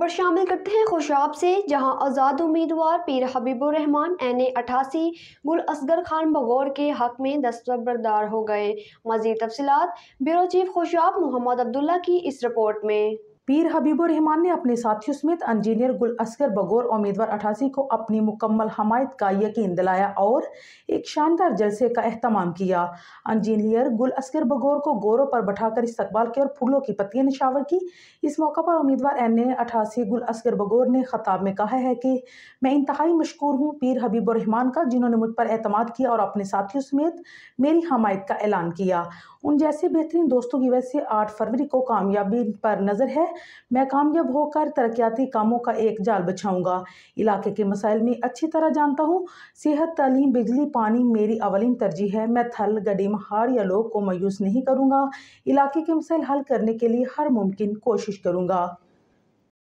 خبر شامل کرتے ہیں خوشاب سے، جہاں آزاد امیدوار پیر حبیب الرحمان NA 88 گل اصغر خان بغور کے حق میں دستبردار ہو گئے۔ مزید تفصیلات بیورو چیف خوشاب محمد عبداللہ کی اس رپورٹ میں۔ پیر حبیب الرحمان نے اپنے ساتھیوں سمیت انجینئر گل اصغر بغور امیدوار 88 کو اپنی مکمل حمایت کا یقین دلایا اور ایک شاندار جلسے کا اہتمام کیا۔ انجینئر گل اصغر بغور کو گوروں پر بٹھا کر استقبال کیا اور پھولوں کی پتیاں نشاور کی۔ اس موقع پر امیدوار NA 88 گل اصغر بغور نے خطاب میں کہا ہے کہ میں انتہائی مشکور ہوں پیر حبیب الرحمان کا، جنہوں نے مجھ پر اعتماد کیا اور اپنے ساتھیوں سمیت میری حمایت کا اعلان کیا۔ ان جیسے بہترین دوستوں کی وجہ سے 8 فروری کو کامیابی پر نظر ہے۔ میں کامیاب ہو کر ترقیاتی کاموں کا ایک جال بچھاؤں گا۔ علاقے کے مسائل میں اچھی طرح جانتا ہوں۔ صحت، تعلیم، بجلی، پانی میری اولین ترجیح ہے۔ میں تھل، گڈی، مہاڑ یا لوگ کو مایوس نہیں کروں گا۔ علاقے کے مسائل حل کرنے کے لیے ہر ممکن کوشش کروں گا۔